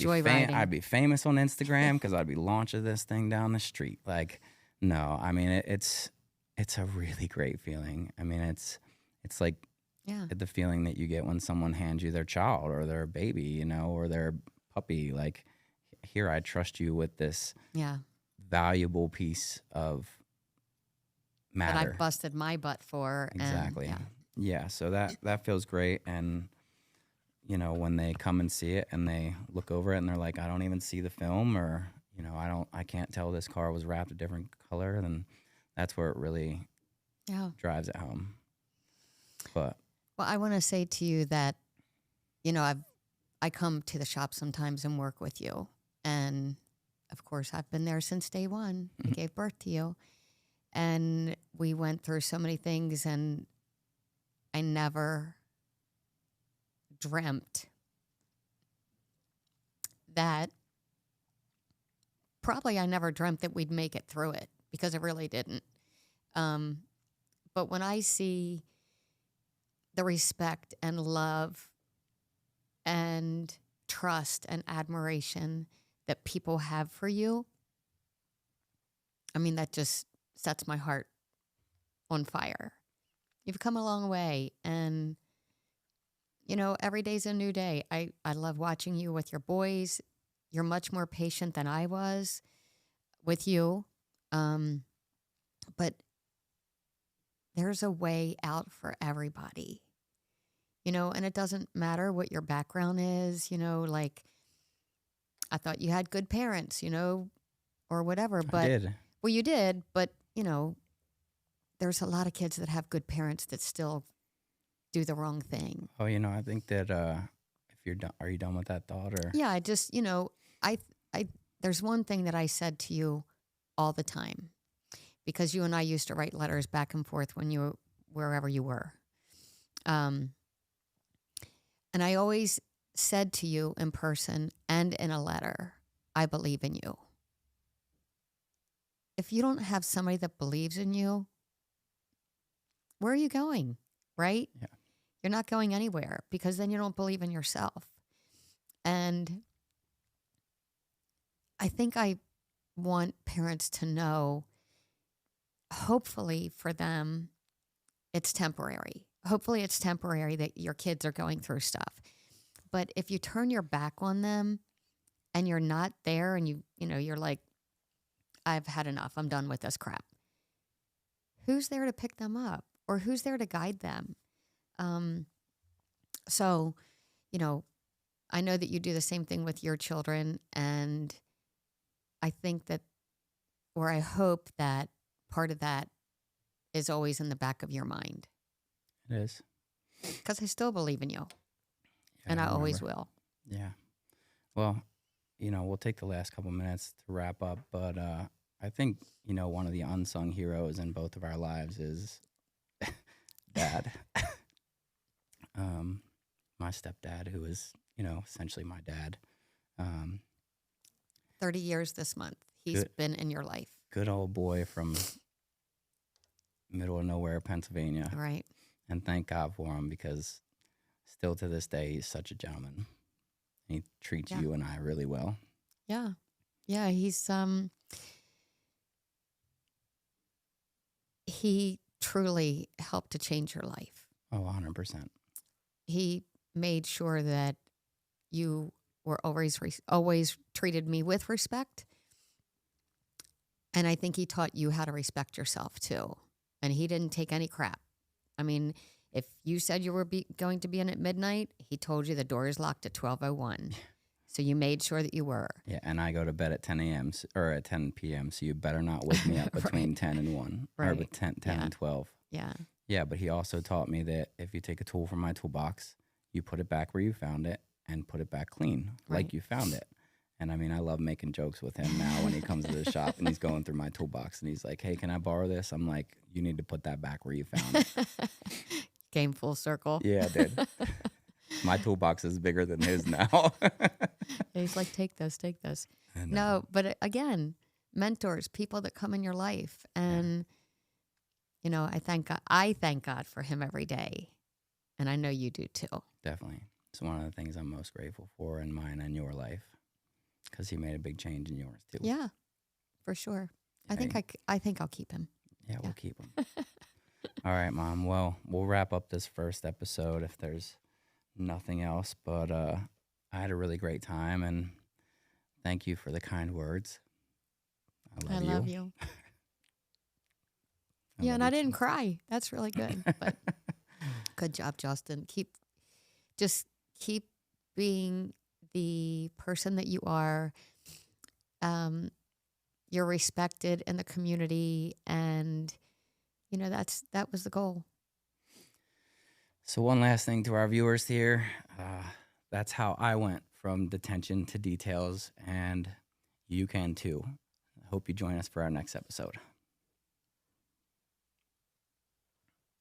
be famous on Instagram because I'd be launching this thing down the street. Like, no, I mean, it's a really great feeling. I mean, it's like the feeling that you get when someone hands you their child or their baby, or their puppy. Like, here, I trust you with this valuable piece of matter that I busted my butt for. Exactly. And, yeah. So that feels great. And when they come and see it and they look over it and they're like, I don't even see the film, or I can't tell this car was wrapped a different color, then that's where it really drives it home. But I want to say to you that I come to the shop sometimes and work with you, and of course I've been there since day one. I gave birth to you, and we went through so many things, and I never dreamt that I never dreamt that we'd make it through it, because it really didn't. But when I see the respect and love and trust and admiration that people have for you, I mean, that just sets my heart on fire. You've come a long way, and every day's a new day. I love watching you with your boys. You're much more patient than I was with you. But there's a way out for everybody, and it doesn't matter what your background is, like I thought you had good parents, or whatever. But I did. Well, you did, but there's a lot of kids that have good parents that still do the wrong thing. Oh, I think that if you're done, are you done with that thought? Or yeah, I just I there's one thing that I said to you all the time, because you and I used to write letters back and forth when you were wherever you were, and I always said to you in person and in a letter, I believe in you. If you don't have somebody that believes in you, where are you going? Right? Yeah. You're not going anywhere, because then you don't believe in yourself. And I think I want parents to know, hopefully for them, it's temporary. Hopefully it's temporary that your kids are going through stuff. But if you turn your back on them and you're not there, and you're like, I've had enough, I'm done with this crap, who's there to pick them up, or who's there to guide them? So, I know that you do the same thing with your children, and I think that, or I hope that part of that is always in the back of your mind. It is. Because I still believe in you, Yeah, and I always will. Yeah. Well, we'll take the last couple minutes to wrap up, but I think, one of the unsung heroes in both of our lives is Dad. My stepdad, who is, essentially my dad. 30 years this month he's been in your life. Good old boy from middle of nowhere, Pennsylvania. Right. And thank God for him, because still to this day, he's such a gentleman. He treats you and I really well. Yeah. Yeah, he truly helped to change your life. Oh, 100%. He made sure that you were always treated me with respect, And I think he taught you how to respect yourself too. And he didn't take any crap. I mean, if you said you were going to be in at midnight, he told you the door is locked at 12:01. So you made sure that you were. Yeah, and I go to bed at 10 a.m. Or at 10 p.m., so you better not wake me up between Right. 10 and 1. Or Right. with 10 Yeah. and 12. Yeah. Yeah, but he also taught me that if you take a tool from my toolbox, you put it back where you found it and put it back clean, Right. like you found it. And I mean, I love making jokes with him now when he comes to the shop and he's going through my toolbox and he's like, hey, can I borrow this? I'm like, you need to put that back where you found it. Came full circle. Yeah, dude. My toolbox is bigger than his now. He's like, take this, take this. I know. No, but again, mentors, people that come in your life. And, you know, I thank God for him every day. And I know you do too. Definitely. It's one of the things I'm most grateful for in mine and your life because he made a big change in yours too. Yeah, for sure. I think I'll keep him. Yeah, we'll keep him. All right, Mom. Well, we'll wrap up this first episode if there's nothing else. But I had a really great time, and thank you for the kind words. I love you. Yeah, and I didn't cry. That's really good. But good job, Justin. Keep being the person that you are. You're respected in the community, and you know that was the goal. So one last thing to our viewers here. That's how I went from detention to details, and you can too. I hope you join us for our next episode.